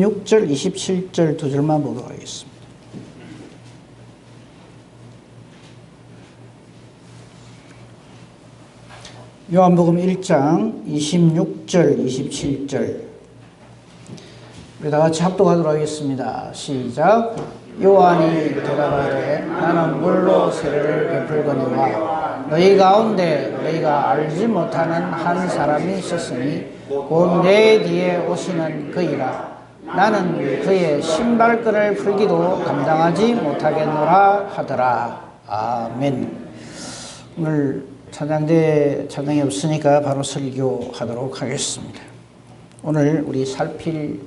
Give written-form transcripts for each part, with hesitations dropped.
6절, 27절 두 절만 보도록 하겠습니다. 요한복음 1장 26절, 27절 우리 다 같이 합독하도록 하겠습니다. 시작. 요한이 대답하되 나는 물로 세례를 베풀거니와 너희 가운데 너희가 알지 못하는 한 사람이 있었으니 곧 내 뒤에 오시는 그이라. 나는 그의 신발끈을 풀기도 감당하지 못하겠노라 하더라. 아멘. 오늘 찬양이 없으니까 바로 설교하도록 하겠습니다. 오늘 우리 살필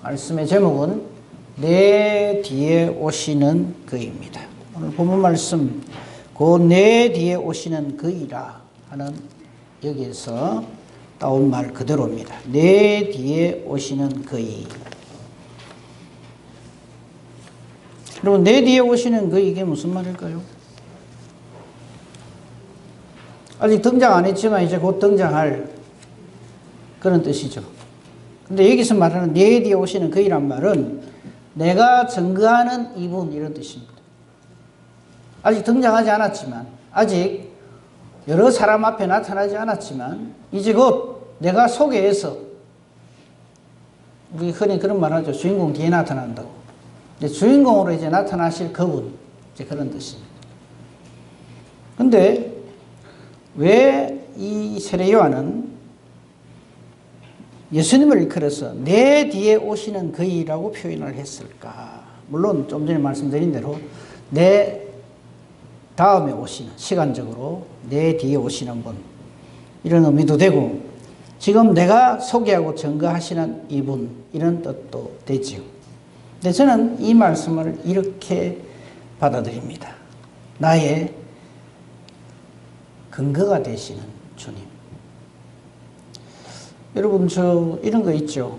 말씀의 제목은 내 뒤에 오시는 그입니다. 오늘 본문 말씀 곧 내 뒤에 오시는 그이라 하는 여기에서 따온 말 그대로입니다. 내 뒤에 오시는 그이. 여러분, 내 뒤에 오시는 그 이게 무슨 말일까요? 아직 등장 안 했지만 이제 곧 등장할 그런 뜻이죠. 근데 여기서 말하는 내 뒤에 오시는 그이란 말은 내가 증거하는 이분 이런 뜻입니다. 아직 등장하지 않았지만, 아직 여러 사람 앞에 나타나지 않았지만 이제 곧 내가 소개해서, 우리 흔히 그런 말 하죠. 주인공 뒤에 나타난다고. 이제 주인공으로 이제 나타나실 그분, 이제 그런 뜻입니다. 근데 왜 이 세례 요한은 예수님을 일컬어서 내 뒤에 오시는 그이라고 표현을 했을까? 물론 좀 전에 말씀드린 대로 내 다음에 오시는, 시간적으로 내 뒤에 오시는 분, 이런 의미도 되고, 지금 내가 소개하고 증거하시는 이분, 이런 뜻도 되지요. 근데 저는 이 말씀을 이렇게 받아들입니다. 나의 근거가 되시는 주님. 여러분, 저 이런 거 있죠.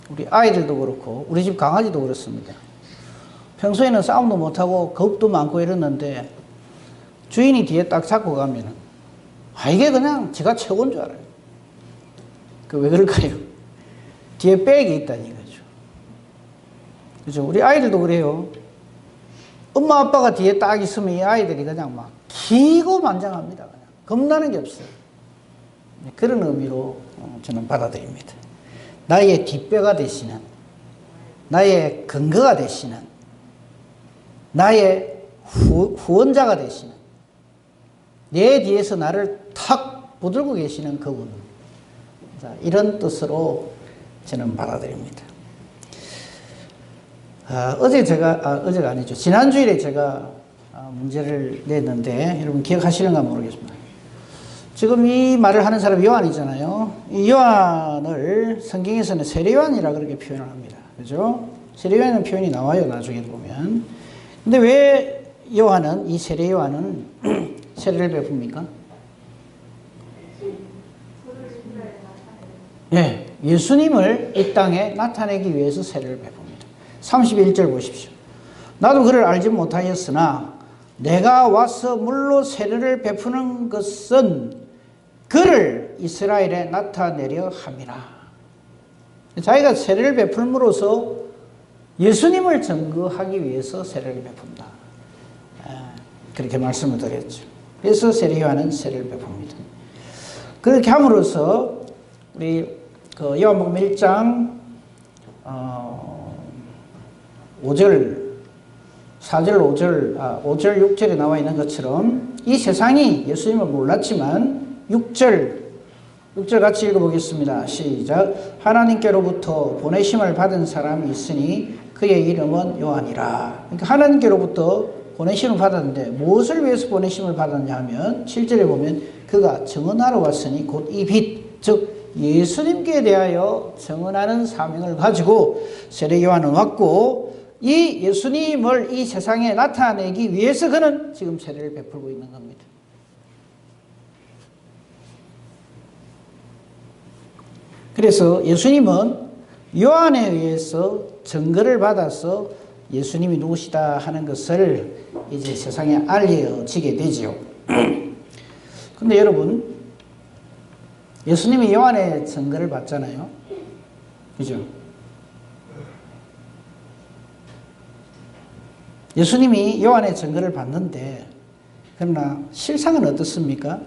우리 아이들도 그렇고 우리 집 강아지도 그렇습니다. 평소에는 싸움도 못하고 겁도 많고 이랬는데 주인이 뒤에 딱 잡고 가면은 이게 그냥 지가 최고인 줄 알아요. 그 왜 그럴까요? 뒤에 백이 있다는 거죠. 그죠? 우리 아이들도 그래요. 엄마 아빠가 뒤에 딱 있으면 이 아이들이 그냥 막 기고만장합니다. 그냥 겁나는 게 없어요. 그런 의미로 저는 받아들입니다. 나의 뒷배가 되시는, 나의 근거가 되시는, 나의 후원자가 되시는, 내 뒤에서 나를 탁 붙들고 계시는 그분, 이런 뜻으로 저는 받아들입니다. 어제가 아니죠. 지난주일에 제가 문제를 냈는데 여러분 기억하시는가 모르겠습니다. 지금 이 말을 하는 사람이 요한이잖아요. 이 요한을 성경에서는 세례 요한이라 그렇게 표현을 합니다. 그죠? 세례 요한이라는 표현이 나와요, 나중에 보면. 근데 왜 요한은, 이 세례 요한은 세례를 베풉니까? 네, 예수님을 이 땅에 나타내기 위해서 세례를 베풉니다. 31절 보십시오. 나도 그를 알지 못하였으나 내가 와서 물로 세례를 베푸는 것은 그를 이스라엘에 나타내려 함이라. 자기가 세례를 베풀므로써 예수님을 증거하기 위해서 세례를 베푼다. 그렇게 말씀을 드렸죠. 그래서 세례 요한은 세례를 베풉니다. 그렇게 함으로써 우리 그 요한복음 1장 5절 4절 5절 6절에 나와 있는 것처럼 이 세상이 예수님을 몰랐지만 6절 같이 읽어보겠습니다. 시작. 하나님께로부터 보내심을 받은 사람이 있으니 그의 이름은 요한이라. 그러니까 하나님께로부터 보내심을 받았는데 무엇을 위해서 보내심을 받았냐 하면 7절에 보면 그가 증언하러 왔으니 곧 이 빛, 즉 예수님께 대하여 증언하는 사명을 가지고 세례 요한은 왔고, 이 예수님을 이 세상에 나타내기 위해서 그는 지금 세례를 베풀고 있는 겁니다. 그래서 예수님은 요한에 의해서 증거를 받아서 예수님이 누구시다 하는 것을 이제 세상에 알려지게 되지요. 근데 여러분, 예수님이 요한의 증거를 받잖아요. 그죠? 예수님이 요한의 증거를 받는데 그러나 실상은 어떻습니까?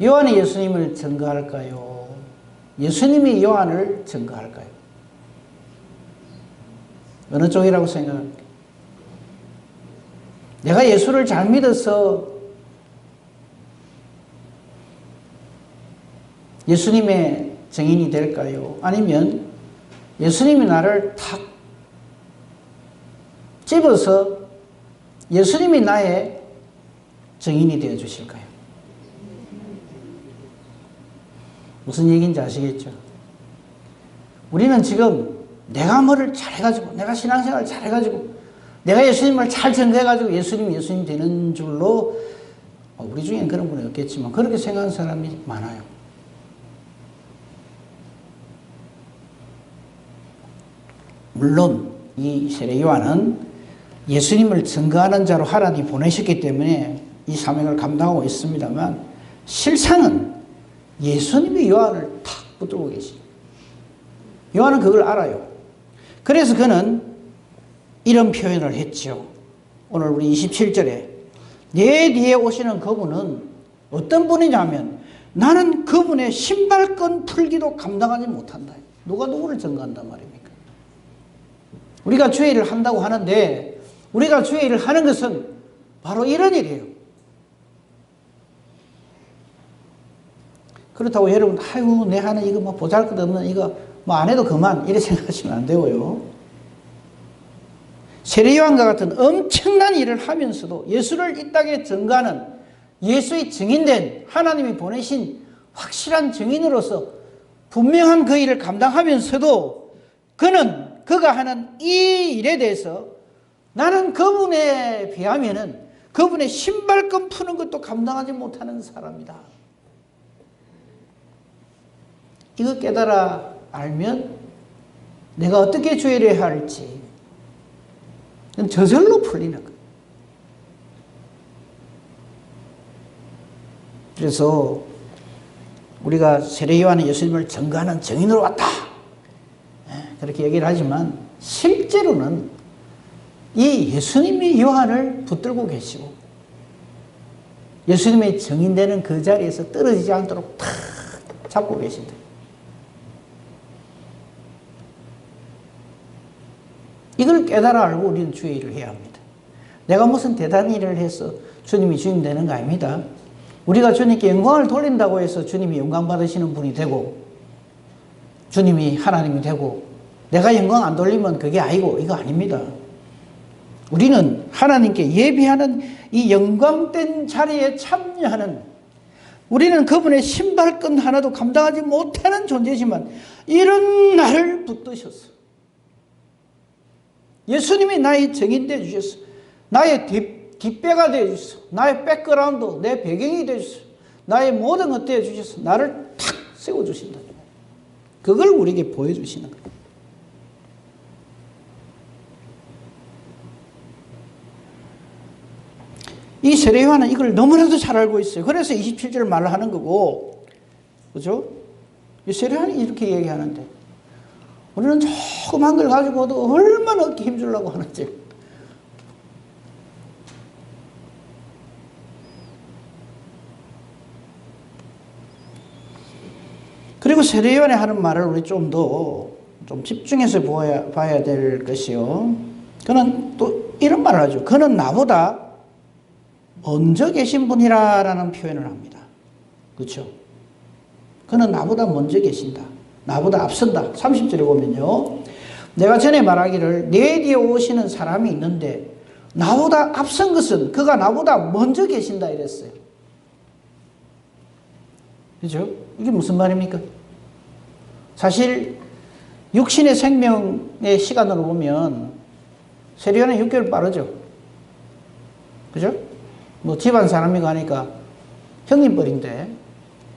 요한이 예수님을 증거할까요? 예수님이 요한을 증거할까요? 어느 쪽이라고 생각합니까? 내가 예수를 잘 믿어서 예수님의 증인이 될까요? 아니면 예수님이 나를 탁 집어서 예수님이 나의 증인이 되어 주실까요? 무슨 얘기인지 아시겠죠? 우리는 지금 내가 뭐를 잘해가지고, 내가 신앙생활을 잘해가지고, 내가 예수님을 잘 증거해가지고 예수님 되는 줄로, 우리 중엔 그런 분이 없겠지만 그렇게 생각하는 사람이 많아요. 물론 이 세례 요한은 예수님을 증거하는 자로 하나님이 보내셨기 때문에 이 사명을 감당하고 있습니다만 실상은 예수님이 요한을 탁 붙들고 계십니다. 요한은 그걸 알아요. 그래서 그는 이런 표현을 했죠. 오늘 우리 27절에 내 뒤에 오시는 그분은 어떤 분이냐면 나는 그분의 신발끈 풀기도 감당하지 못한다. 누가 누구를 증거한단 말입니까? 우리가 주의를 한다고 하는데 우리가 주의를 하는 것은 바로 이런 일이에요. 그렇다고 여러분, 아이고, 내 하는 이거 뭐 보잘것없는 이거 뭐 안 해도 그만 이렇게 생각하시면 안 되고요. 세례 요한과 같은 엄청난 일을 하면서도 예수를 이 땅에 증거하는 예수의 증인된 하나님이 보내신 확실한 증인으로서 분명한 그 일을 감당하면서도 그가 하는 이 일에 대해서 나는 그분에 비하면은 그분의 신발끈 푸는 것도 감당하지 못하는 사람이다. 이거 깨달아 알면 내가 어떻게 주의를 해야 할지 저절로 풀리는 거예요. 그래서 우리가 세례 요한은 예수님을 증거하는 증인으로 왔다. 그렇게 얘기를 하지만 실제로는 이 예수님이 요한을 붙들고 계시고 예수님의 증인되는 그 자리에서 떨어지지 않도록 탁 잡고 계신다. 이걸 깨달아 알고 우리는 주의 일을 해야 합니다. 내가 무슨 대단한 일을 해서 주님이 주님 되는 거 아닙니다. 우리가 주님께 영광을 돌린다고 해서 주님이 영광 받으시는 분이 되고 주님이 하나님이 되고 내가 영광 안 돌리면 그게 아니고 이거 아닙니다. 우리는 하나님께 예비하는 이 영광된 자리에 참여하는 우리는 그분의 신발끈 하나도 감당하지 못하는 존재지만 이런 나를 붙드셨어. 예수님이 나의 증인 되어 주셨어. 나의 뒷배가 되어 주셨어. 나의 백그라운드, 내 배경이 되어 주셨어. 나의 모든 것 되어 주셨어. 나를 탁 세워주신다. 그걸 우리에게 보여주시는 거예요. 이 세례 요한은 이걸 너무나도 잘 알고 있어요. 그래서 27절 말을 하는 거고, 그죠? 이 세례 요한이 이렇게 얘기하는데, 우리는 조그만 걸 가지고도 얼마나 얻기 힘주려고 하는지. 그리고 세례 요한이 하는 말을 우리 좀 더 좀 집중해서 봐야 될 것이요. 그는 또 이런 말을 하죠. 그는 나보다 먼저 계신 분이라는 표현을 합니다. 그렇죠? 그는 나보다 먼저 계신다. 나보다 앞선다. 30절에 보면요. 내가 전에 말하기를 내 뒤에 오시는 사람이 있는데 나보다 앞선 것은 그가 나보다 먼저 계신다 이랬어요. 그렇죠? 이게 무슨 말입니까? 사실 육신의 생명의 시간으로 보면 세례 요한은 6개월 빠르죠. 그죠? 뭐 집안 사람이고 하니까 형님뻘인데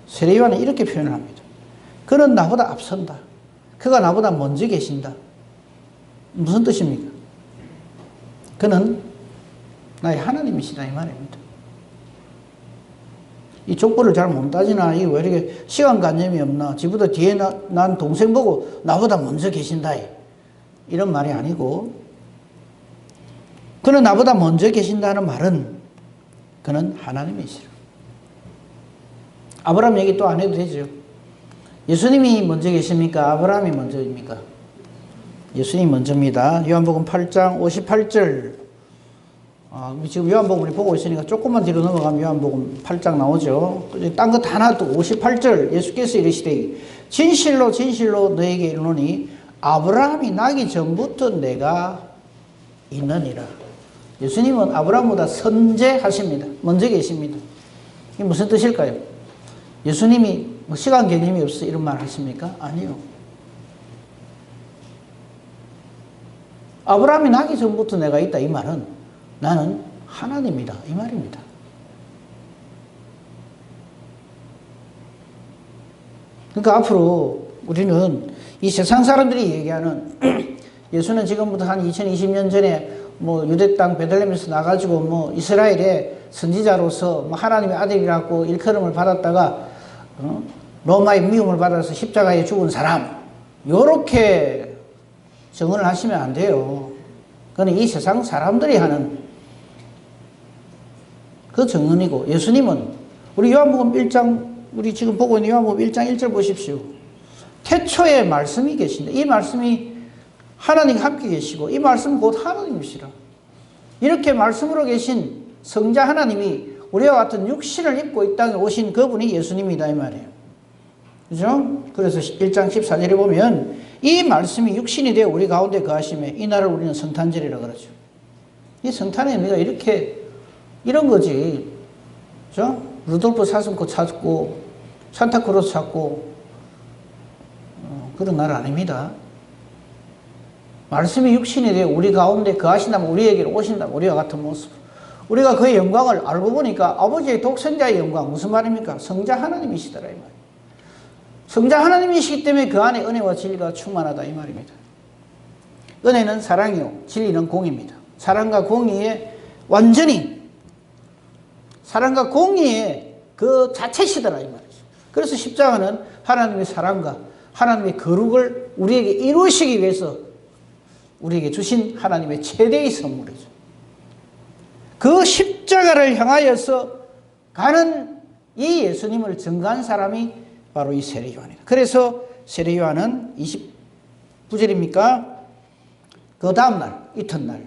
세례 요한은 이렇게 표현을 합니다. 그는 나보다 앞선다. 그가 나보다 먼저 계신다. 무슨 뜻입니까? 그는 나의 하나님이시다 이 말입니다. 이 족보를 잘 못 따지나 이 왜 이렇게 시간관념이 없나 지보다 뒤에 난 동생 보고 나보다 먼저 계신다 이런 말이 아니고 그는 나보다 먼저 계신다는 말은 그는 하나님이시라. 아브라함 얘기 또 안 해도 되죠. 예수님이 먼저 계십니까? 아브라함이 먼저입니까? 예수님이 먼저입니다. 요한복음 8장 58절. 지금 요한복음 우리 보고 있으니까 조금만 뒤로 넘어가면 요한복음 8장 나오죠. 딴 것 하나 또 58절 예수께서 이르시되 진실로 진실로 너에게 이르노니 아브라함이 나기 전부터 내가 있느니라. 예수님은 아브라함보다 선제하십니다. 먼저 계십니다. 이게 무슨 뜻일까요? 예수님이 뭐 시간 개념이 없어 이런 말 하십니까? 아니요. 아브라함이 나기 전부터 내가 있다 이 말은 나는 하나님이다 이 말입니다. 그러니까 앞으로 우리는 이 세상 사람들이 얘기하는 예수는 지금부터 한 2020년 전에 뭐 유대 땅 베들레헴에서 나가지고 뭐 이스라엘의 선지자로서 뭐 하나님의 아들이라고 일컬음을 받았다가 로마의 미움을 받아서 십자가에 죽은 사람 요렇게 정언을 하시면 안 돼요. 그건 이 세상 사람들이 하는 그 정언이고 예수님은 우리 요한복음 1장 우리 지금 보고 있는 요한복음 1장 1절 보십시오. 태초에 말씀이 계신데 이 말씀이 하나님과 함께 계시고 이 말씀은 곧 하나님이시라. 이렇게 말씀으로 계신 성자 하나님이 우리와 같은 육신을 입고 이 땅에 오신 그분이 예수님이다 이 말이에요. 그죠? 그래서 1장 14절에 보면 이 말씀이 육신이 되어 우리 가운데 거하심에 이날을 우리는 성탄절이라 그러죠. 이 성탄의 의미가 이런 거지. 그죠? 루돌프 사슴코 찾고 산타크로스 찾고 그런 날 아닙니다. 말씀이 육신이 되어 우리 가운데 거하신다면 우리에게로 오신다면 우리와 같은 모습. 우리가 그의 영광을 알고 보니까 아버지의 독생자의 영광 무슨 말입니까? 성자 하나님이시더라 이 말이에요. 성자 하나님이시기 때문에 그 안에 은혜와 진리가 충만하다 이 말입니다. 은혜는 사랑이요 진리는 공의입니다. 사랑과 공의의 완전히 사랑과 공의의 그 자체시더라 이 말이죠. 그래서 십자가는 하나님의 사랑과 하나님의 거룩을 우리에게 이루시기 위해서 우리에게 주신 하나님의 최대의 선물이죠. 그 십자가를 향하여서 가는 이 예수님을 증거한 사람이 바로 이 세례 요한이다. 그래서 세례 요한은 29절입니까? 그 다음날 이튿날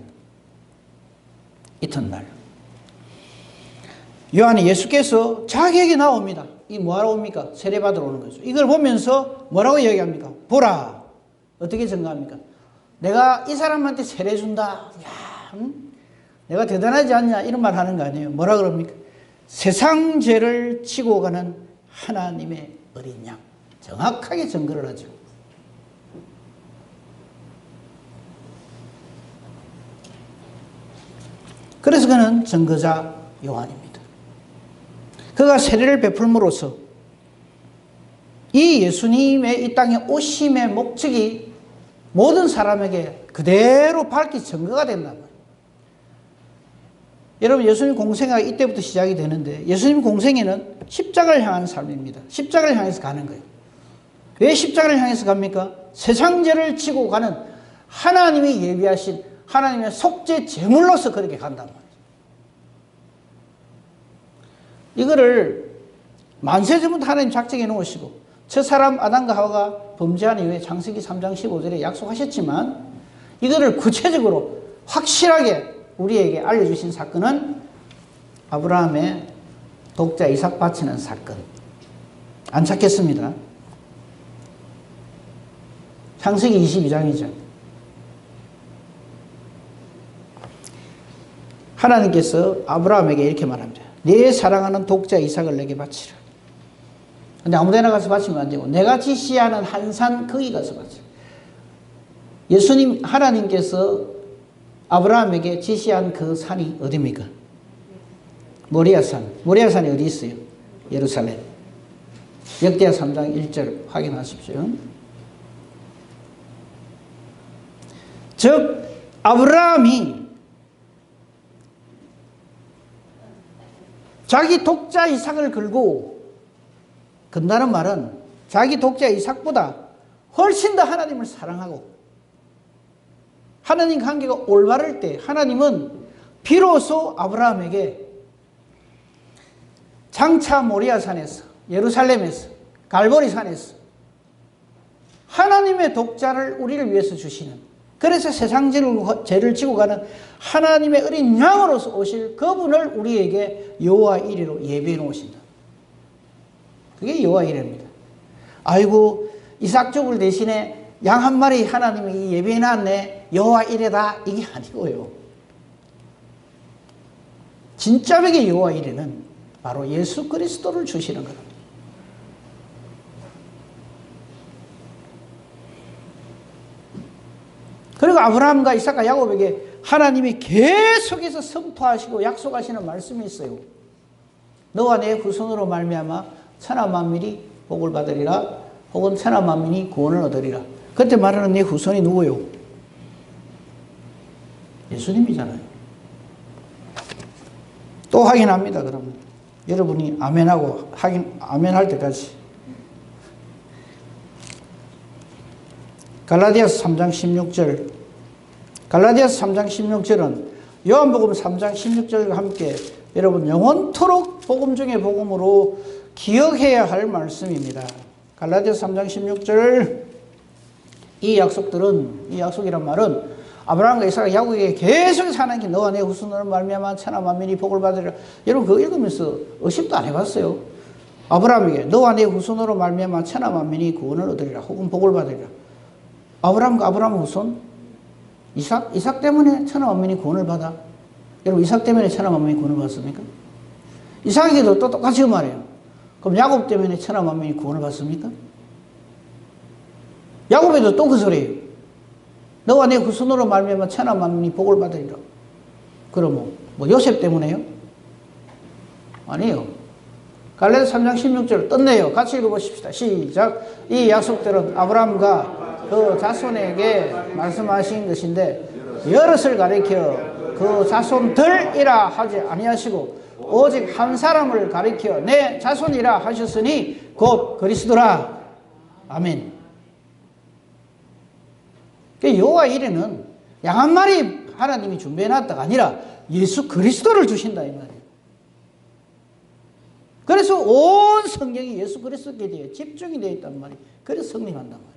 요한이 예수께서 자기에게 나옵니다. 이 뭐하러 옵니까? 세례 받으러 오는 거죠. 이걸 보면서 뭐라고 이야기합니까? 보라. 어떻게 증거합니까? 내가 이 사람한테 세례 준다. 야, 내가 대단하지 않냐? 이런 말 하는 거 아니에요. 뭐라 그럽니까? 세상 죄를 지고 가는 하나님의 어린 양. 정확하게 증거를 하죠. 그래서 그는 증거자 요한입니다. 그가 세례를 베풀므로써 이 예수님의 이 땅에 오심의 목적이 모든 사람에게 그대로 밝히 증거가 된단 말이에요. 여러분 예수님 공생애가 이때부터 시작이 되는데 예수님 공생애는 십자가를 향한 삶입니다. 십자가를 향해서 가는 거예요. 왜 십자가를 향해서 갑니까? 세상 죄를 지고 가는 하나님이 예비하신 하나님의 속죄 제물로서 그렇게 간단 말이에요. 이거를 만세전부터 하나님 작정해 놓으시고 저 사람 아담과 하와가 범죄한 이후에 창세기 3장 15절에 약속하셨지만 이거를 구체적으로 확실하게 우리에게 알려주신 사건은 아브라함의 독자 이삭 바치는 사건. 안 찾겠습니다. 창세기 22장이죠. 하나님께서 아브라함에게 이렇게 말합니다. 네 사랑하는 독자 이삭을 내게 바치라. 근데 아무데나 가서 바치면 안 되고 내가 지시하는 한 산 거기 가서 바치라. 예수님 하나님께서 아브라함에게 지시한 그 산이 어디입니까? 모리아산. 모리아산이 어디 있어요? 예루살렘. 역대하 3장 1절 확인하십시오. 즉 아브라함이 자기 독자 이삭을 걸고 건다는 말은 자기 독자 이삭보다 훨씬 더 하나님을 사랑하고 하나님 관계가 올바를 때 하나님은 비로소 아브라함에게 장차 모리아산에서, 예루살렘에서, 갈보리산에서 하나님의 독자를 우리를 위해서 주시는, 그래서 세상 죄를 지고 가는 하나님의 어린 양으로서 오실 그분을 우리에게 여호와 이레로 예배해 놓으신다. 그게 여호와 이레입니다. 아이고, 이삭죽을 대신에 양 한 마리 하나님이 예배해 놨네, 여호와 이레다, 이게 아니고요. 진짜 백의 여호와 이레는 바로 예수 그리스도를 주시는 겁니다. 그리고 아브라함과 이삭과 야곱에게 하나님이 계속해서 선포하시고 약속하시는 말씀이 있어요. 너와 내 후손으로 말미암아 천하 만민이 복을 받으리라, 혹은 천하 만민이 구원을 얻으리라. 그때 말하는 내 후손이 누구요? 예수님이잖아요. 또 확인합니다. 그러면 여러분이 아멘하고 아멘할 때까지. 갈라디아서 3장 16절. 갈라디아서 3장 16절은 요한복음 3장 16절과 함께 여러분 영원토록 복음 중의 복음으로 기억해야 할 말씀입니다. 갈라디아서 3장 16절. 이 약속이란 말은 아브라함과 이삭과 야곱에게 계속해서 하나님께 너와 내 후손으로 말미암아 천하 만민이 복을 받으리라. 여러분 그거 읽으면서 의심도 안 해봤어요? 아브라함에게 너와 내 후손으로 말미암아 천하 만민이 구원을 얻으리라, 혹은 복을 받으리라. 아브라함과 아브라함 후손? 이삭 때문에 천하 만민이 구원을 받아? 여러분 이삭 때문에 천하 만민이 구원을 받습니까? 이삭에게도 또 똑같이 그 말이에요. 그럼 야곱 때문에 천하 만민이 구원을 받습니까? 야곱에도 또 그 소리예요. 너와 내 후손으로 말미암아 천하 만민이 복을 받으리라. 그럼 뭐 요셉 때문에요? 아니에요. 갈라디아서 3장 16절 떴네요. 같이 읽어보십시다. 시작. 이 약속들은 아브라함과 그 자손에게 말씀하신 것인데 여럿을 가리켜 그 자손들이라 하지 아니하시고 오직 한 사람을 가리켜 내 자손이라 하셨으니 곧 그리스도라. 아멘. 여호와 이레는 양 한 마리 하나님이 준비해놨다가 아니라 예수 그리스도를 주신다 이 말이에요. 그래서 온 성경이 예수 그리스도께 대해 집중이 되어 있단 말이에요. 그래서 성립한단 말이에요.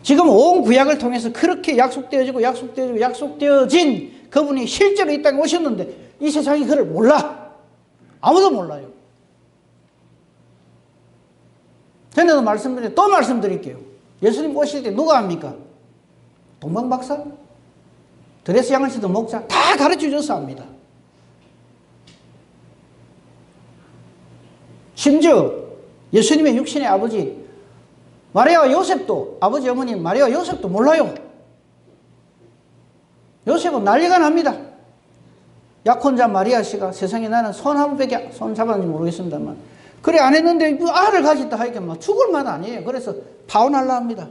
지금 온 구약을 통해서 그렇게 약속되어진 그분이 실제로 이 땅에 오셨는데 이 세상이 그를 몰라. 아무도 몰라요. 전에도 말씀드렸는데 또 말씀드릴게요. 예수님 오실 때 누가 합니까? 동방박사? 드레스 양을 치던 목자? 다 가르쳐줘서 합니다. 심지어 예수님의 육신의 아버지 마리아와 요셉도, 아버지 어머니 마리아와 요셉도 몰라요. 요셉은 난리가 납니다. 약혼자 마리아 씨가 세상에 나는 손 한 번밖에 손 잡았는지 모르겠습니다만 그래 안 했는데 아를 가졌다 하니까 막 죽을 맛 아니에요. 그래서 파혼하려 합니다.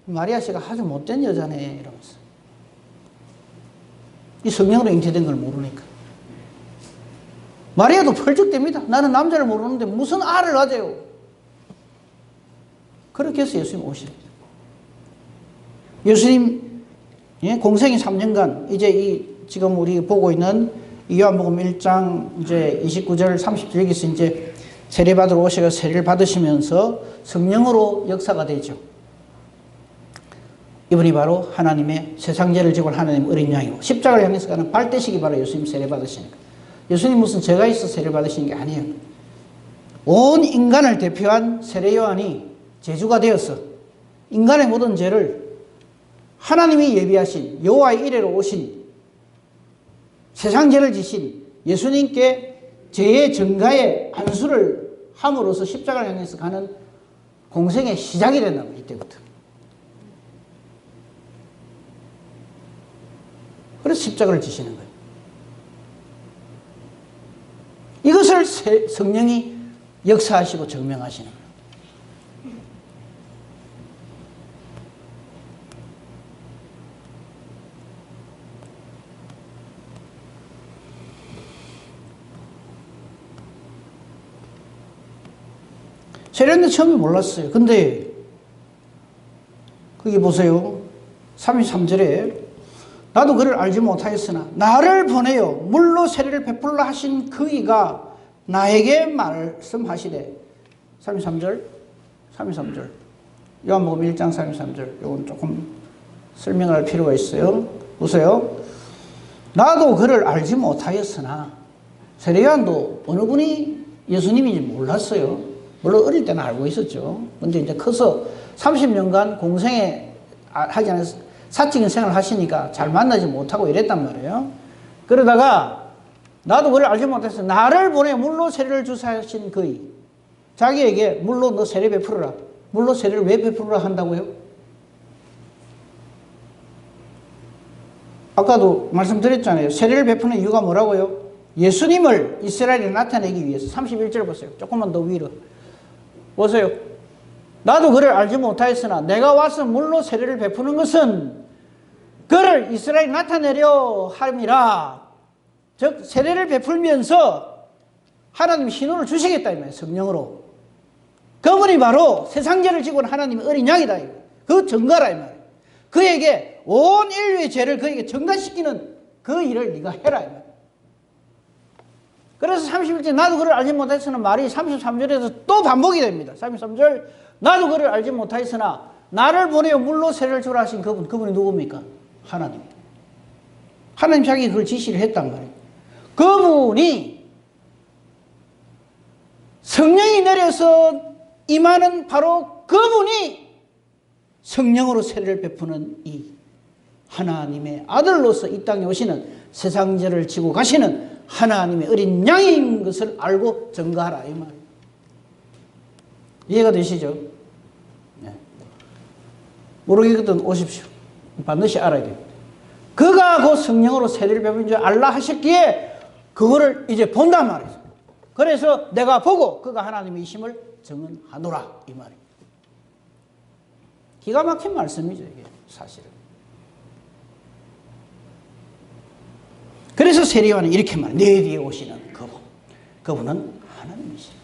마리아 씨가 아주 못된 여자네 이러면서. 이 성령으로 잉태된 걸 모르니까. 마리아도 펄쩍댑니다. 나는 남자를 모르는데 무슨 알을 가져요. 그렇게 해서 예수님 오십니다. 예수님 공생이 3년간 이제 지금 우리 보고 있는 요한복음 1장 이제 29절 30절 여기서 이제 세례받으러 오셔서 세례를 받으시면서 성령으로 역사가 되죠. 이분이 바로 하나님의 세상 죄를 지고 하나님 어린 양이고 십자가를 향해서 가는 발대식이 바로 예수님 세례받으시는 거예요. 예수님 무슨 죄가 있어 세례받으시는 게 아니에요. 온 인간을 대표한 세례 요한이 제주가 되어서 인간의 모든 죄를 하나님이 예비하신 여호와의 이레로 오신 세상 죄를 지신 예수님께 죄의 전가의 안수를 함으로써 십자가를 향해서 가는 공생의 시작이 된단 말이에요. 이때부터. 그래서 십자가를 지시는 거예요. 이것을 성령이 역사하시고 증명하시는 거예요. 세례는 처음에 몰랐어요. 근데 거기 보세요. 33절에 나도 그를 알지 못하였으나 나를 보내어 물로 세례를 베풀라 하신 그 이가 나에게 말씀하시되 33절 요한복음 1장 33절 이건 조금 설명할 필요가 있어요. 보세요. 나도 그를 알지 못하였으나 세례 요한도 어느 분이 예수님인지 몰랐어요. 물론 어릴 때는 알고 있었죠. 근데 이제 커서 30년간 공생에 하지 않아서 사적인 생활을 하시니까 잘 만나지 못하고 이랬단 말이에요. 그러다가 나도 그를 알지 못해서 나를 보내 물로 세례를 주사하신 그의 자기에게 물로 너 세례 베풀어라. 물로 세례를 왜 베풀어라 한다고요? 아까도 말씀드렸잖아요. 세례를 베푸는 이유가 뭐라고요? 예수님을 이스라엘에 나타내기 위해서. 31절 보세요. 조금만 더 위로 보세요. 나도 그를 알지 못하였으나 내가 와서 물로 세례를 베푸는 것은 그를 이스라엘에 나타내려 함이라. 즉 세례를 베풀면서 하나님이 신호를 주시겠다 이 말이에요. 성령으로. 그분이 바로 세상죄를 지고 온 하나님의 어린 양이다. 그 증거라 이 말이에요. 그에게 온 인류의 죄를 그에게 증가시키는 그 일을 네가 해라 이 말이에요. 그래서 31절 나도 그를 알지 못하였으나 말이 33절에서 또 반복이 됩니다. 33절 나도 그를 알지 못하였으나 나를 보내어 물로 세례를 주라 하신 그분이 누굽니까? 하나님입니다. 하나님 자기 그걸 지시를 했단 말이에요. 그분이 성령이 내려서 임하는 바로 그분이 성령으로 세례를 베푸는 이 하나님의 아들로서 이 땅에 오시는 세상죄를 지고 가시는 하나님의 어린 양인 것을 알고 증거하라 이 말이에요. 이해가 되시죠? 네. 모르겠거든 오십시오. 반드시 알아야 됩니다. 그가 그 성령으로 세례를 베푼 줄 알라 하셨기에 그거를 이제 본단 말이죠. 그래서 내가 보고 그가 하나님이심을 증언하노라 이 말입니다. 기가 막힌 말씀이죠 이게 사실은. 그래서 세례 요한은 이렇게 말해요. 내 뒤에 오시는 그분은 하나님이시죠.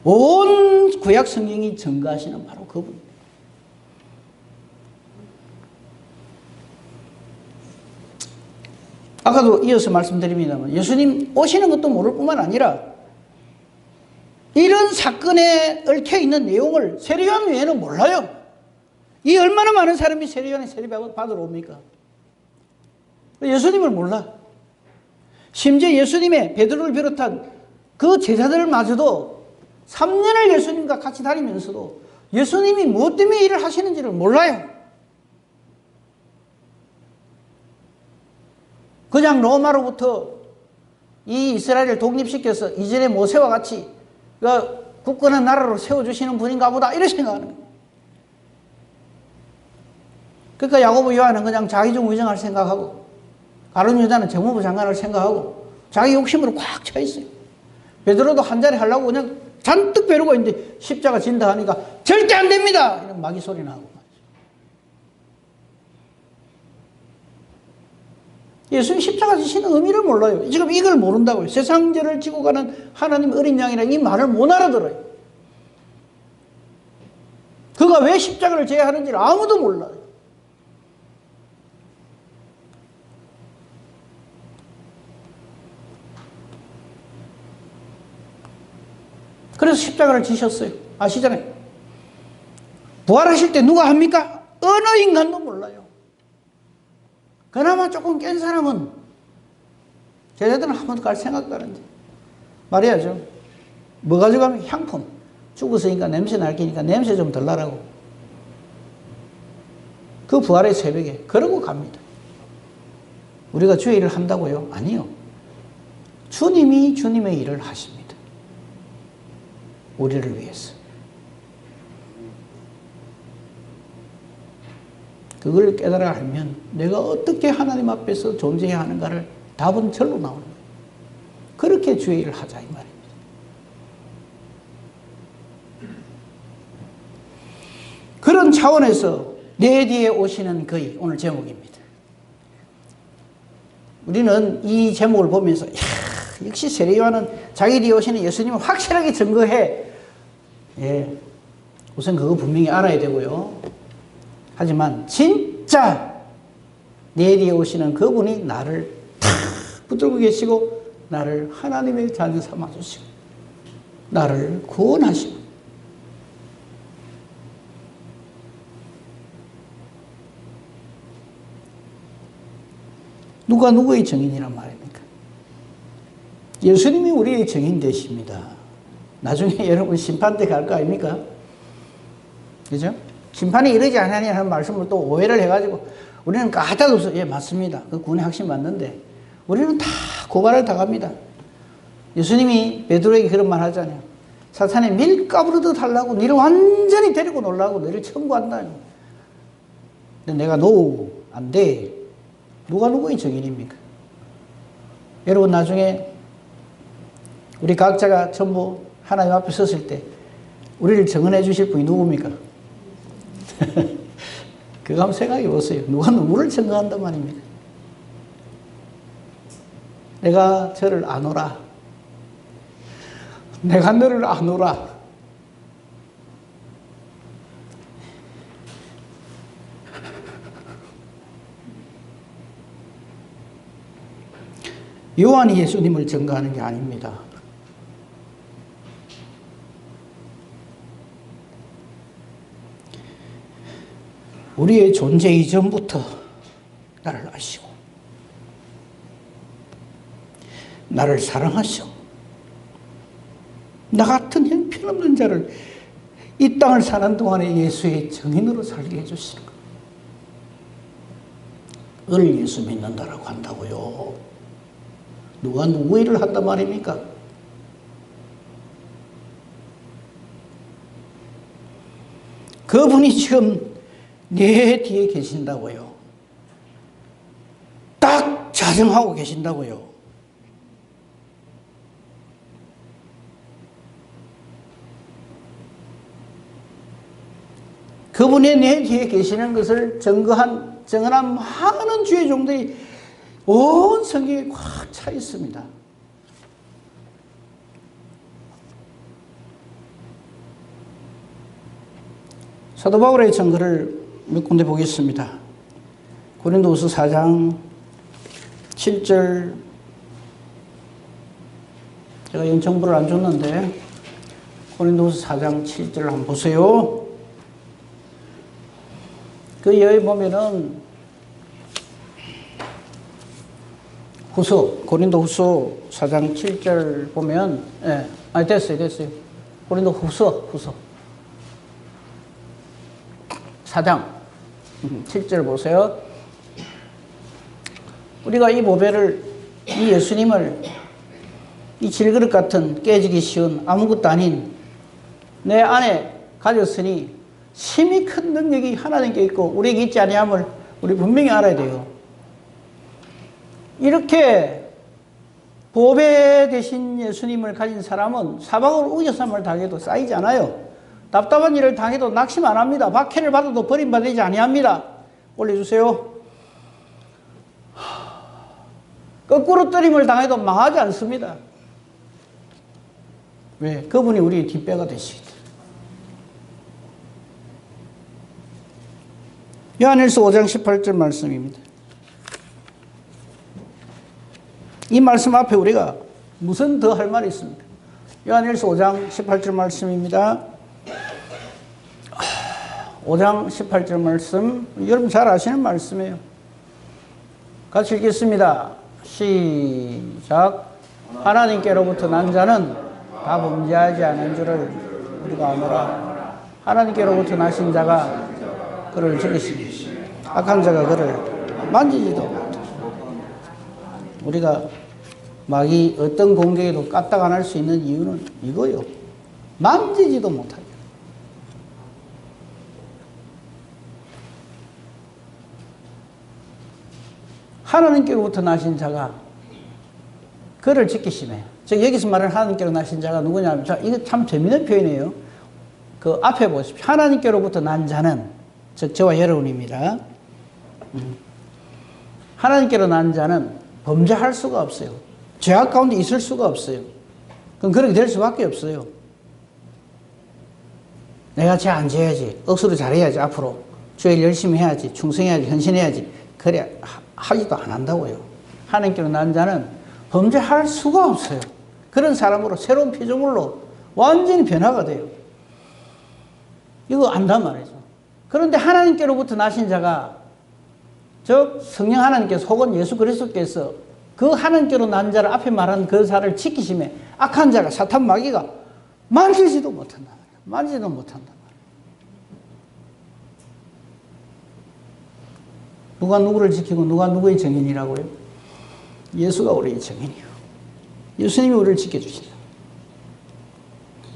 온 구약 성경이 증거하시는 바로 그분. 아까도 이어서 말씀드립니다만 예수님 오시는 것도 모를 뿐만 아니라 이런 사건에 얽혀있는 내용을 세례 요한 외에는 몰라요. 이 얼마나 많은 사람이 세례 요한의 세례 받으러 옵니까? 예수님을 몰라. 심지어 예수님의 베드로를 비롯한 그 제자들마저도 3년을 예수님과 같이 다니면서도 예수님이 무엇 때문에 일을 하시는지를 몰라요. 그냥 로마로부터 이 이스라엘을 독립시켜서 이전에 모세와 같이 굳건한 나라로 세워주시는 분인가 보다 이렇게 생각하는 거예요. 그러니까 야고보 요한은 그냥 자기중의정할 생각하고 가룟 유다는 정무부 장관을 생각하고 자기 욕심으로 꽉 차 있어요. 베드로도 한 자리 하려고 그냥 잔뜩 벼르고 있는데 십자가 진다 하니까 절대 안 됩니다! 이런 마귀 소리 나고. 예수님 십자가 지시는 의미를 몰라요. 지금 이걸 모른다고요. 세상죄를 지고 가는 하나님 어린 양이라는 이 말을 못 알아들어요. 그가 왜 십자가를 져야 하는지를 아무도 몰라요. 그래서 십자가를 지셨어요. 아시잖아요. 부활하실 때 누가 합니까? 어느 인간도 몰라요. 그나마 조금 깬 사람은 제자들은 한 번도 갈 생각도 안 하는데 말해야죠. 뭐 가져가면 향품. 죽었으니까 냄새 날 끼니까 냄새 좀 덜 나라고. 그 부활의 새벽에 그러고 갑니다. 우리가 주의 일을 한다고요? 아니요. 주님이 주님의 일을 하십니다. 우리를 위해서. 그걸 깨달아 알면 내가 어떻게 하나님 앞에서 존재해야 하는가를 답은 절로 나오는 거예요. 그렇게 주의 일을 하자 이 말입니다. 그런 차원에서 내 뒤에 오시는 그의 오늘 제목입니다. 우리는 이 제목을 보면서 역시 세례 요한은 자기 뒤에 오시는 예수님을 확실하게 증거해. 예, 우선 그거 분명히 알아야 되고요. 하지만 진짜 내 뒤에 오시는 그분이 나를 탁 붙들고 계시고 나를 하나님의 자녀 삼아주시고 나를 구원하시고 누가 누구의 증인이란 말입니까? 예수님이 우리의 증인 되십니다. 나중에 여러분 심판 때 갈 거 아닙니까? 그죠? 심판이 이러지 않으니 하는 말씀을 또 오해를 해가지고 우리는 까다로워서 예 맞습니다. 그 구원의 확신 맞는데 우리는 다 고발을 당합니다. 예수님이 베드로에게 그런 말 하잖아요. 사탄의 밀가부르듯 하려고 너를 완전히 데리고 놀라고 너를 청구한다. 근데 내가 노 안 돼. 누가 누구의 증인입니까? 여러분 나중에 우리 각자가 전부 하나님 앞에 섰을 때 우리를 증언해 주실 분이 누굽니까? 그거 한번 생각해 보세요. 누가 누구를 증거한단 말입니까? 내가 저를 아노라. 내가 너를 아노라. 요한이 예수님을 증거하는 게 아닙니다. 우리의 존재 이전부터 나를 아시고 나를 사랑하시고 나 같은 형편없는 자를 이 땅을 사는 동안에 예수의 증인으로 살게 해주시는 것. 을 예수 믿는다라고 한다고요. 누가 누구 일을 한단 말입니까? 그분이 지금 내 뒤에 계신다고요. 딱 자정하고 계신다고요. 그분이 내 뒤에 계시는 것을 증언한 많은 주의 종들이 온 성경에 꽉 차 있습니다. 사도 바울의 증거를 몇 군데 보겠습니다. 고린도후서 4장 7절 제가 영청부를 안 줬는데 고린도후서 4장 7절 한번 보세요. 그 여기 보면은 고린도후서 4장 7절 보면 됐어요. 고린도후서 4장 7절 보세요. 우리가 이 보배를 이 예수님을 이 질그릇 같은 깨지기 쉬운 아무것도 아닌 내 안에 가졌으니 심히 큰 능력이 하나님께 있고 우리에게 있지 아니함을 우리 분명히 알아야 돼요. 이렇게 보배 되신 예수님을 가진 사람은 사방으로 우겨쌈을 당해도 쌓이지 않아요. 답답한 일을 당해도 낙심 안 합니다. 박해를 받아도 버림받지 아니합니다. 올려주세요. 거꾸로 뜨림을 당해도 망하지 않습니다. 왜? 그분이 우리의 뒷배가 되시기 때문에. 요한일서 5장 18절 말씀입니다. 이 말씀 앞에 우리가 무슨 더 할 말이 있습니까? 요한일서 5장 18절 말씀입니다. 5장 18절 말씀, 여러분 잘 아시는 말씀이에요. 같이 읽겠습니다. 시작. 하나님께로부터 난 자는 다 범죄하지 않은 줄을 우리가 아노라. 하나님께로부터 나신 자가 그를 지키시니 악한 자가 그를 만지지도 못해. 우리가 마귀 어떤 공격에도 까딱 안 할 수 있는 이유는 이거요. 만지지도 못하게. 하나님께로부터 나신 자가 그를 지키시네. 즉 여기서 말하는 하나님께로 나신 자가 누구냐면, 자, 이거 참 재미있는 표현이에요. 그 앞에 보십시오. 하나님께로부터 난 자는, 즉 저와 여러분입니다. 하나님께로 난 자는 범죄할 수가 없어요. 죄악 가운데 있을 수가 없어요. 그럼 그렇게 될 수밖에 없어요. 내가 죄 안 지어야지. 억수로 잘해야지. 앞으로 주일 열심히 해야지, 충성해야지, 헌신해야지. 그래 하지도 안 한다고요. 하나님께로 난 자는 범죄할 수가 없어요. 그런 사람으로 새로운 피조물로 완전히 변화가 돼요. 이거 안단 말이죠. 그런데 하나님께로부터 나신 자가, 즉 성령 하나님께서 혹은 예수 그리스도께서 그 하나님께로 난 자를 앞에 말한 그 자를 지키심에 악한 자가 사탄 마귀가 만지지도 못한다. 만지지도 못한다. 누가 누구를 지키고 누가 누구의 증인이라고요? 예수가 우리의 증인이요. 예수님이 우리를 지켜주신다.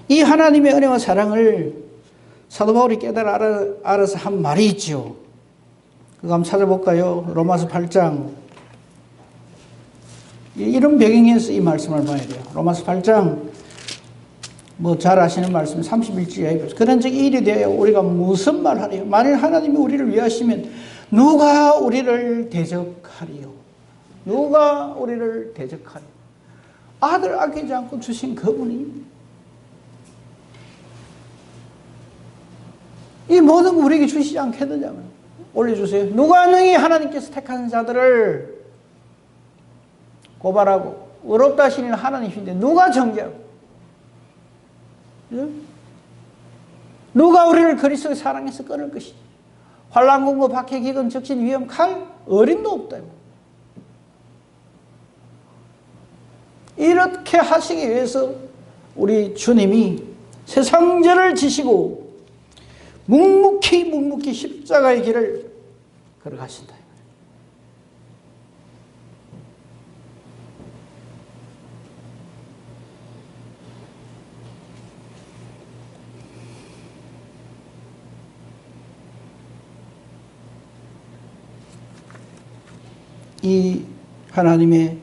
이 하나님의 은혜와 사랑을 사도 바울이 알아서 한 말이 있죠. 그거 한번 찾아볼까요? 로마서 8장. 이런 배경에서 이 말씀을 봐야 돼요. 로마서 8장, 뭐 잘 아시는 말씀 31절에 그런 적이 일이 되어 우리가 무슨 말 하리요? 만일 하나님이 우리를 위하시면 누가 우리를 대적하리요? 누가 우리를 대적하리요? 아들 아끼지 않고 주신 그분이 이 모든 거 우리에게 주시지 않겠느냐면 올려주세요. 누가 능히 하나님께서 택한 자들을 고발하고 의롭다 하시는 하나님이신데 누가 정죄하고, 누가 우리를 그리스도의 사랑에서 끊을 것이지? 환난, 공고, 박해, 기근, 적신, 위험, 칼, 어림도 없다. 이렇게 하시기 위해서 우리 주님이 세상죄를 지시고 묵묵히 십자가의 길을 걸어가신다. 이 하나님의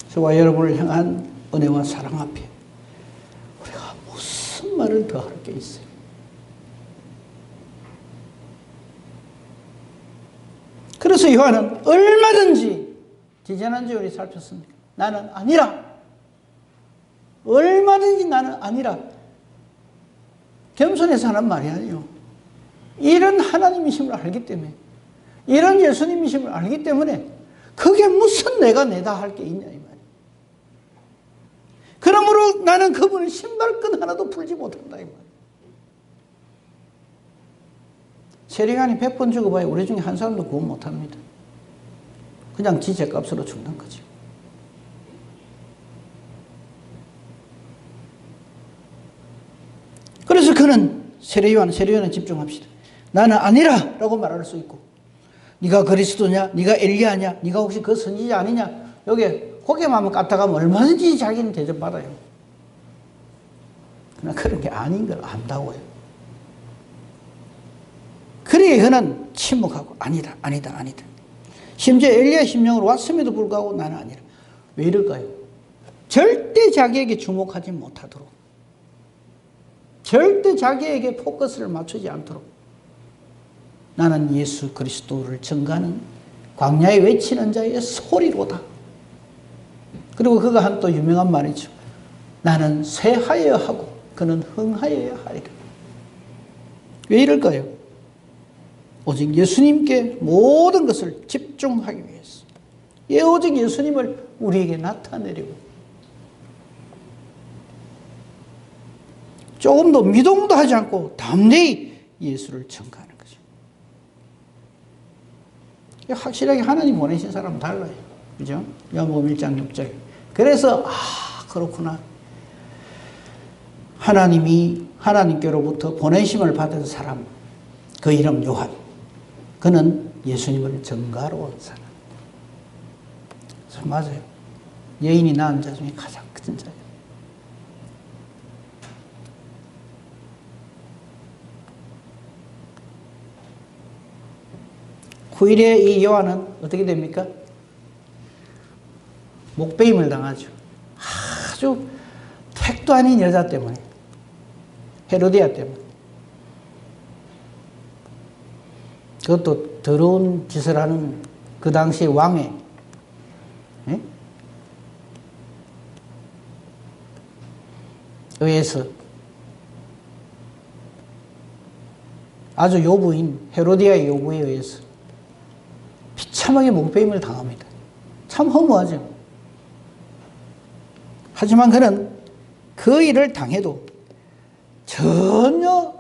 저와 여러분을 향한 은혜와 사랑 앞에 우리가 무슨 말을 더 할 게 있어요? 그래서 요한은 얼마든지, 지지난주에 우리 살폈습니다. 나는 아니라, 얼마든지 나는 아니라, 겸손해서 하는 말이 아니에요. 이런 하나님이심을 알기 때문에, 이런 예수님이심을 알기 때문에 그게 무슨 내가 내다 할 게 있냐 이 말이에요. 그러므로 나는 그분의 신발끈 하나도 풀지 못한다 이 말이에요. 세리간이 100번 죽어봐야 우리 중에 한 사람도 구원 못합니다. 그냥 지 죄값으로 죽는 거죠. 그래서 그는 세례요한에 집중합시다. 나는 아니라 라고 말할 수 있고, 네가 그리스도냐, 네가 엘리야냐, 네가 혹시 그 선지자 아니냐, 여기 고개만 까딱하면 얼마든지 자기는 대접받아요. 그러나 그런 게 아닌 걸 안다고요. 그러기에 그는 침묵하고 아니다. 심지어 엘리야 심령으로 왔음에도 불구하고 나는 아니라. 왜 이럴까요? 절대 자기에게 주목하지 못하도록, 절대 자기에게 포커스를 맞추지 않도록, 나는 예수 그리스도를 증거하는 광야에 외치는 자의 소리로다. 그리고 그가 한 또 유명한 말이죠. 나는 쇠하여야 하고 그는 흥하여야 하리라. 왜 이럴까요? 오직 예수님께 모든 것을 집중하기 위해서. 오직 예수님을 우리에게 나타내려고. 조금도 미동도 하지 않고 담대히 예수를 증거하는 거죠. 확실하게 하나님 보내신 사람은 달라요. 그죠? 요한복음 1장 6절. 그래서 그렇구나. 하나님께로부터 보내심을 받은 사람, 그 이름 요한. 그는 예수님을 증거하러 온 사람. 맞아요. 여인이 낳은 자 중에 가장 큰 자예요. 후일에 이 요한은 어떻게 됩니까? 목배임을 당하죠. 아주 택도 아닌 여자 때문에, 헤로디아 때문에. 그것도 더러운 짓을 하는 그 당시의 왕에, 의해서 아주 요부인 헤로디아의 요구에 의해서 비참하게 목배임을 당합니다. 참 허무하죠. 하지만 그는 그 일을 당해도 전혀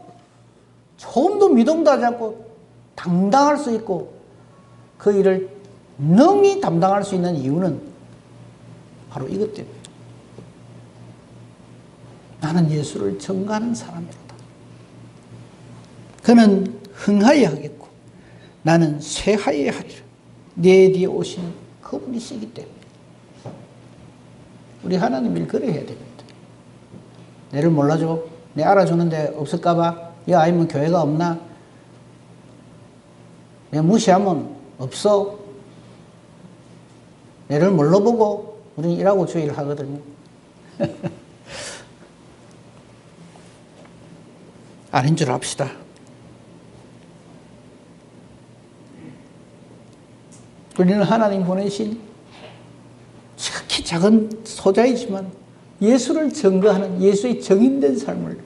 조금도 미동도 하지 않고 당당할 수 있고 그 일을 능히 담당할 수 있는 이유는 바로 이것 때문에 나는 예수를 증거하는 사람이로다. 그는 흥하게 하겠고 나는 쇠하게 하리라. 내 뒤에 오시는 그분이시기 때문에 우리 하나님 일 그래 해야 됩니다. 내를 몰라줘? 내 알아주는데 없을까봐? 야, 아니면 교회가 없나? 내 무시하면 없어? 내를 몰라보고 우리는 일하고 주의를 하거든요. 아닌 줄 압시다. 우리는 하나님 보내신 지극히 작은 소자이지만 예수를 증거하는 예수의 정인된 삶을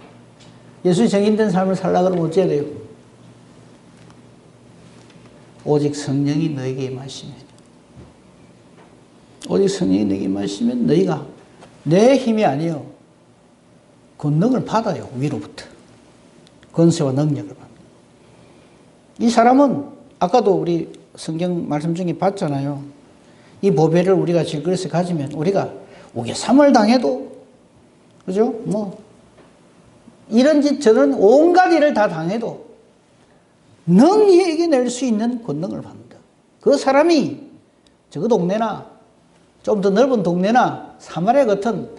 살라 그러면 어째야 돼요? 오직 성령이 너에게 임하시면 너희가 내 힘이 아니요 권능을 받아요. 위로부터 권세와 능력을 받아요. 이 사람은 아까도 우리 성경 말씀 중에 봤잖아요. 이 보배를 우리가 질그릇에 가지면 우리가 우겨삼을 당해도 그죠? 뭐 이런 짓 저런 온갖 일을 다 당해도 능히 이겨낼 수 있는 권능을 받는다. 그 사람이 저 동네나 좀 더 넓은 동네나 사마리아 같은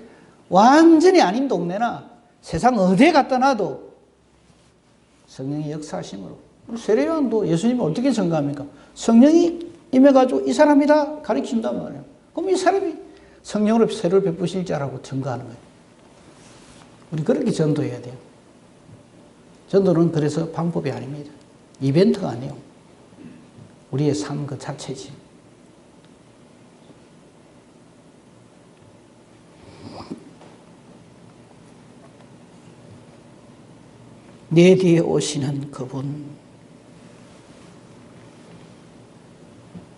완전히 아닌 동네나 세상 어디에 갖다 놔도 성령의 역사하심으로 세례요한도 예수님을 어떻게 증거합니까? 성령이 임해가지고 이 사람이다 가르친단 말이에요. 그럼 이 사람이 성령으로 세례를 베푸실 자라고 증거하는 거예요. 우리 그렇게 전도해야 돼요. 전도는 그래서 방법이 아닙니다. 이벤트가 아니에요. 우리의 삶 그 자체지. 내 뒤에 오시는 그분,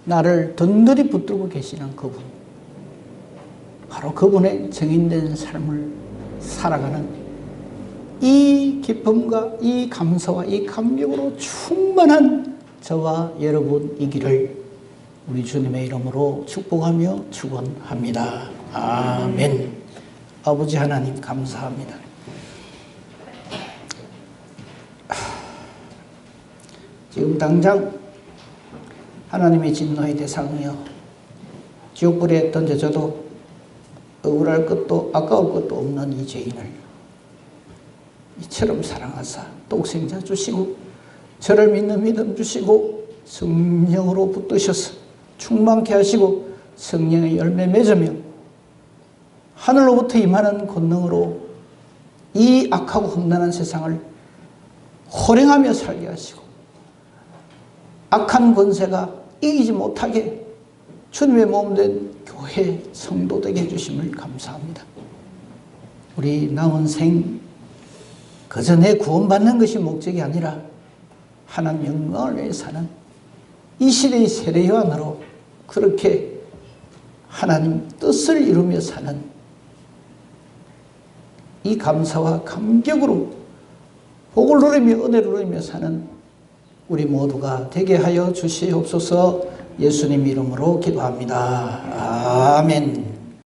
나를 든든히 붙들고 계시는 그분, 바로 그분의 정인된 삶을 살아가는 이 기쁨과 이 감사와 이 감격으로 충만한 저와 여러분이기를 우리 주님의 이름으로 축복하며 축원합니다. 아멘. 아버지 하나님 감사합니다. 지금 당장 하나님의 진노의 대상이여 지옥불에 던져져도 억울할 것도 아까울 것도 없는 이 죄인을 이처럼 사랑하사 독생자 주시고 저를 믿는 믿음 주시고 성령으로 붙드셔서 충만케 하시고 성령의 열매 맺으며 하늘로부터 임하는 권능으로 이 악하고 험난한 세상을 호령하며 살게 하시고 악한 권세가 이기지 못하게 주님의 몸된 교회 성도 되게 해주심을 감사합니다. 우리 남은 생 그저 내 구원받는 것이 목적이 아니라 하나님 영광을 위해 사는 이 시대의 세례요한으로 그렇게 하나님 뜻을 이루며 사는 이 감사와 감격으로 복을 누리며 은혜를 누리며 사는 우리 모두가 되게 하여 주시옵소서. 예수님 이름으로 기도합니다. 아멘.